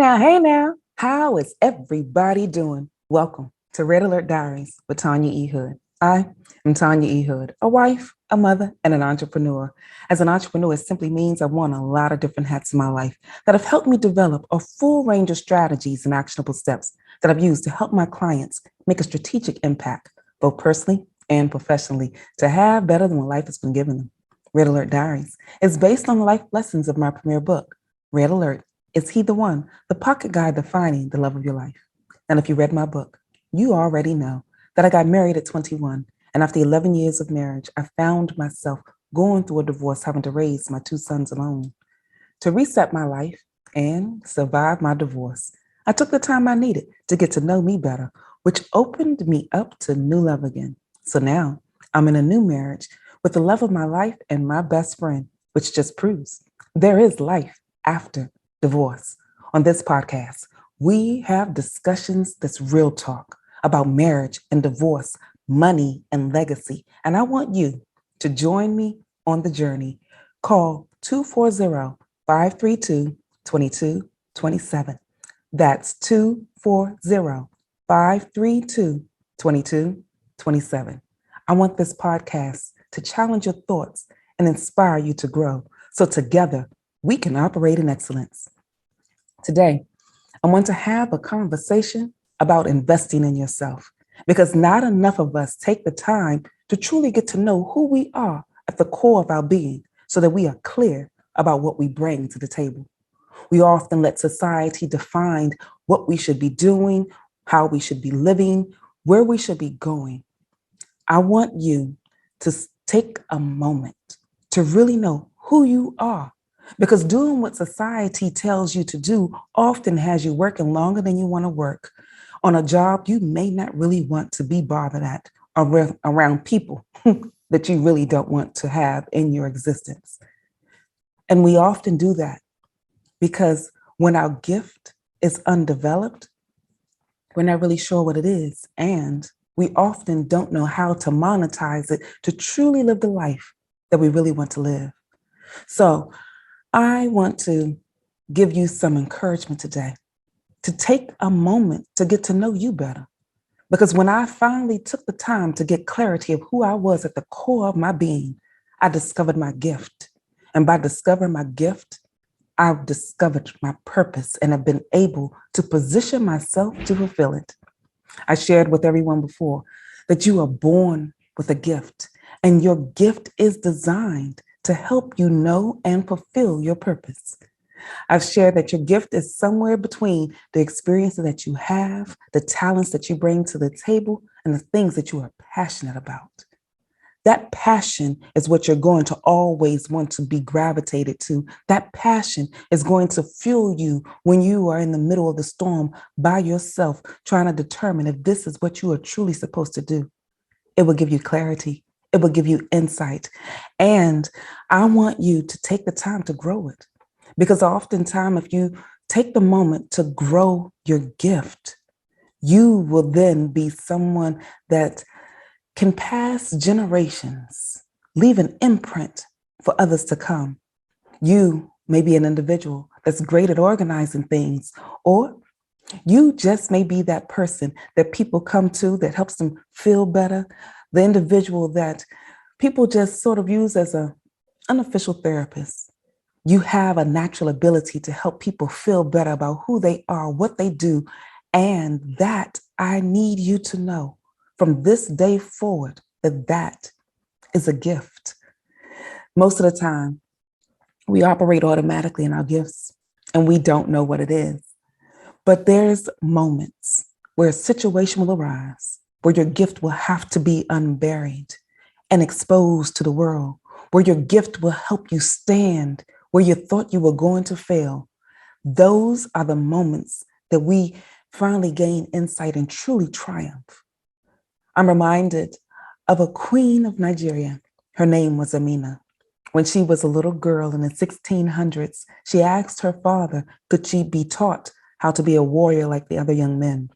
Hey now, how is everybody doing? Welcome to Red Alert Diaries with Tanya E. Hood. I am Tanya E. Hood, a wife, a mother, and an entrepreneur. As an entrepreneur, it simply means I've worn a lot of different hats in my life that have helped me develop a full range of strategies and actionable steps that I've used to help my clients make a strategic impact, both personally and professionally, to have better than what life has been giving them. Red Alert Diaries is based on the life lessons of my premier book, Red Alert. Is he the one? The pocket guide defining the love of your life. And if you read my book, you already know that I got married at 21. And after 11 years of marriage, I found myself going through a divorce, having to raise my two sons alone. To reset my life and survive my divorce, I took the time I needed to get to know me better, which opened me up to new love again. So now I'm in a new marriage with the love of my life and my best friend, which just proves there is life after divorce. On this podcast, we have discussions that's real talk about marriage and divorce, money and legacy. And I want you to join me on the journey. Call 240-532-2227. That's 240-532-2227. I want this podcast to challenge your thoughts and inspire you to grow. So together we can operate in excellence. Today, I want to have a conversation about investing in yourself because not enough of us take the time to truly get to know who we are at the core of our being so that we are clear about what we bring to the table. We often let society define what we should be doing, how we should be living, where we should be going. I want you to take a moment to really know who you are. Because doing what society tells you to do often has you working longer than you want to work on a job you may not really want to be bothered at around people that you really don't want to have in your existence. And we often do that because when our gift is undeveloped, we're not really sure what it is. And we often don't know how to monetize it to truly live the life that we really want to live. So I want to give you some encouragement today to take a moment to get to know you better. Because when I finally took the time to get clarity of who I was at the core of my being, I discovered my gift. And by discovering my gift, I've discovered my purpose and have been able to position myself to fulfill it. I shared with everyone before that you are born with a gift, and your gift is designed to help you know and fulfill your purpose. I've shared that your gift is somewhere between the experiences that you have, the talents that you bring to the table, and the things that you are passionate about. That passion is what you're going to always want to be gravitated to. That passion is going to fuel you when you are in the middle of the storm by yourself, trying to determine if this is what you are truly supposed to do. It will give you clarity. It will give you insight. And I want you to take the time to grow it. Because oftentimes, if you take the moment to grow your gift, you will then be someone that can pass generations, leave an imprint for others to come. You may be an individual that's great at organizing things, or you just may be that person that people come to that helps them feel better, the individual that people just sort of use as an unofficial therapist. You have a natural ability to help people feel better about who they are, what they do, and that I need you to know from this day forward that is a gift. Most of the time, we operate automatically in our gifts and we don't know what it is. But there's moments where a situation will arise where your gift will have to be unburied and exposed to the world, where your gift will help you stand where you thought you were going to fail. Those are the moments that we finally gain insight and truly triumph. I'm reminded of a queen of Nigeria. Her name was Amina. When she was a little girl in the 1600s, she asked her father, could she be taught how to be a warrior like the other young men?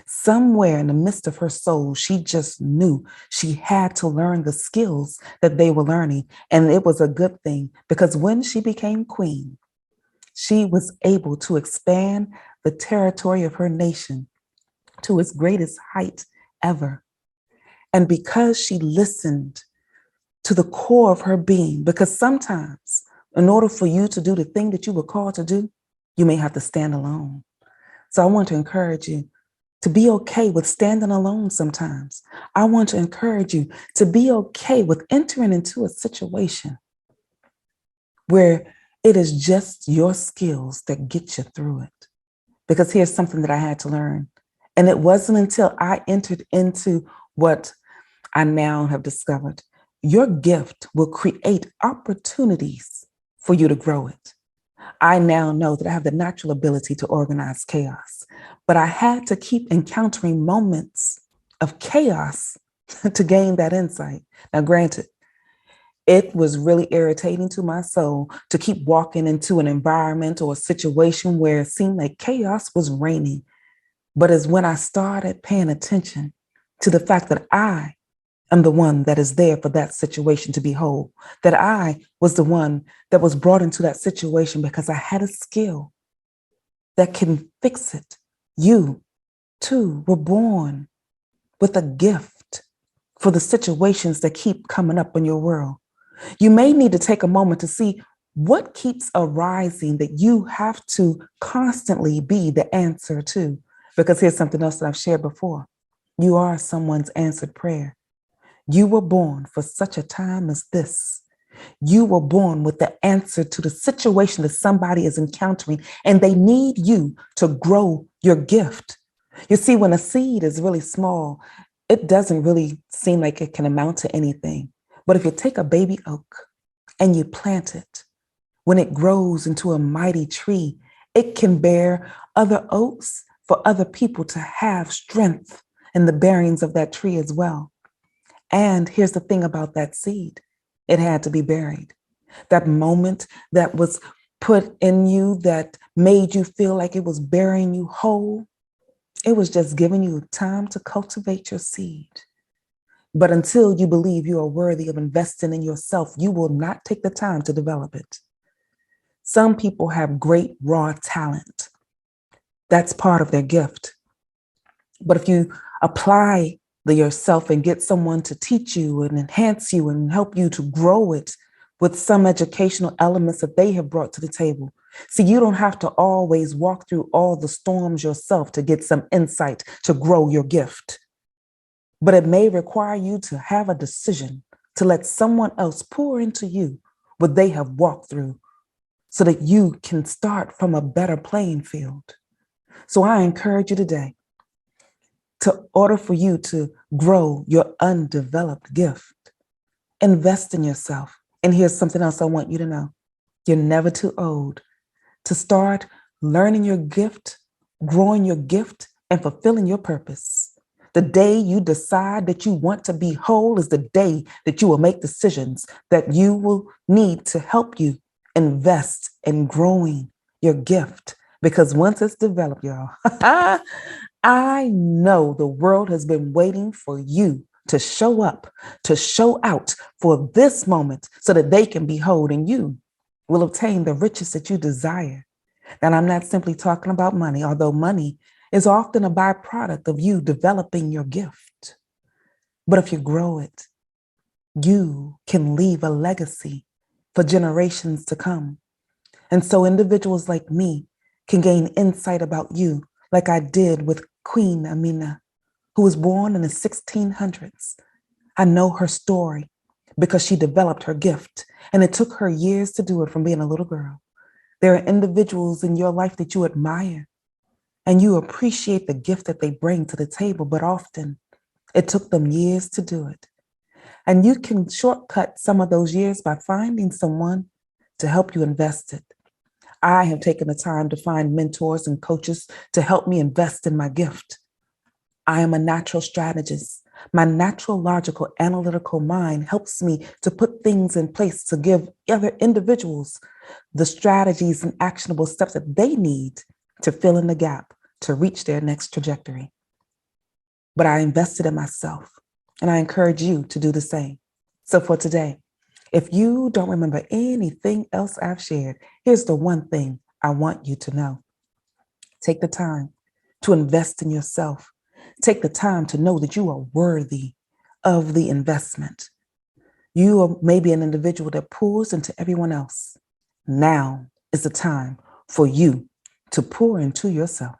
Somewhere in the midst of her soul, she just knew she had to learn the skills that they were learning. And it was a good thing because when she became queen, she was able to expand the territory of her nation to its greatest height ever. And because she listened to the core of her being, because sometimes in order for you to do the thing that you were called to do, you may have to stand alone. So I want to encourage you to be okay with standing alone sometimes. I want to encourage you to be okay with entering into a situation where it is just your skills that get you through it. Because here's something that I had to learn. And it wasn't until I entered into what I now have discovered. Your gift will create opportunities for you to grow it. I now know that I have the natural ability to organize chaos, but I had to keep encountering moments of chaos to gain that insight. Now, granted, it was really irritating to my soul to keep walking into an environment or a situation where it seemed like chaos was reigning. But it's when I started paying attention to the fact that I am the one that is there for that situation to be whole, that I was the one that was brought into that situation because I had a skill that can fix it. You, too, were born with a gift for the situations that keep coming up in your world. You may need to take a moment to see what keeps arising that you have to constantly be the answer to. Because here's something else that I've shared before. You are someone's answered prayer. You were born for such a time as this. You were born with the answer to the situation that somebody is encountering, and they need you to grow your gift. You see, when a seed is really small, it doesn't really seem like it can amount to anything. But if you take a baby oak and you plant it, when it grows into a mighty tree, it can bear other oaks for other people to have strength in the bearings of that tree as well. And here's the thing about that seed. It had to be buried. That moment that was put in you that made you feel like it was burying you whole, it was just giving you time to cultivate your seed. But until you believe you are worthy of investing in yourself, you will not take the time to develop it. Some people have great raw talent. That's part of their gift. But if you apply yourself and get someone to teach you and enhance you and help you to grow it with some educational elements that they have brought to the table. See, you don't have to always walk through all the storms yourself to get some insight to grow your gift. But it may require you to have a decision to let someone else pour into you what they have walked through so that you can start from a better playing field. So I encourage you today, to order for you to grow your undeveloped gift, invest in yourself. And here's something else I want you to know. You're never too old to start learning your gift, growing your gift, and fulfilling your purpose. The day you decide that you want to be whole is the day that you will make decisions that you will need to help you invest in growing your gift. Because once it's developed, y'all, I know the world has been waiting for you to show up, to show out for this moment so that they can behold and you will obtain the riches that you desire. And I'm not simply talking about money, although money is often a byproduct of you developing your gift. But if you grow it, you can leave a legacy for generations to come. And so individuals like me can gain insight about you, like I did with Queen Amina, who was born in the 1600s. I know her story because she developed her gift, and it took her years to do it from being a little girl. There are individuals in your life that you admire, and you appreciate the gift that they bring to the table, but often it took them years to do it. And you can shortcut some of those years by finding someone to help you invest it. I have taken the time to find mentors and coaches to help me invest in my gift. I am a natural strategist. My natural, logical, analytical mind helps me to put things in place to give other individuals the strategies and actionable steps that they need to fill in the gap to reach their next trajectory. But I invested in myself, and I encourage you to do the same. So for today, if you don't remember anything else I've shared, here's the one thing I want you to know. Take the time to invest in yourself. Take the time to know that you are worthy of the investment. You are maybe an individual that pours into everyone else. Now is the time for you to pour into yourself.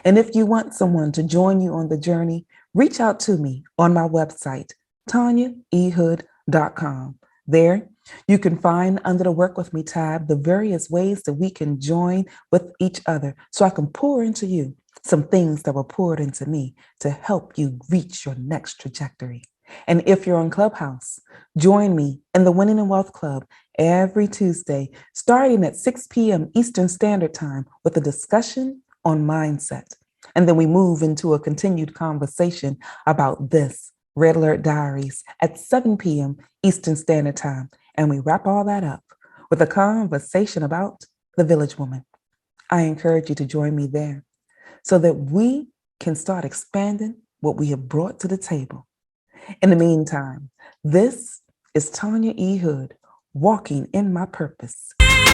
And if you want someone to join you on the journey, reach out to me on my website, tanyaehood.com. There, you can find under the Work With Me tab the various ways that we can join with each other so I can pour into you some things that were poured into me to help you reach your next trajectory. And if you're on Clubhouse, join me in the Winning in Wealth Club every Tuesday, starting at 6 p.m. Eastern Standard Time with a discussion on mindset. And then we move into a continued conversation about this, Red Alert Diaries, at 7 p.m. Eastern Standard Time. And we wrap all that up with a conversation about the village woman. I encourage you to join me there so that we can start expanding what we have brought to the table. In the meantime, this is Tanya E. Hood, walking in my purpose.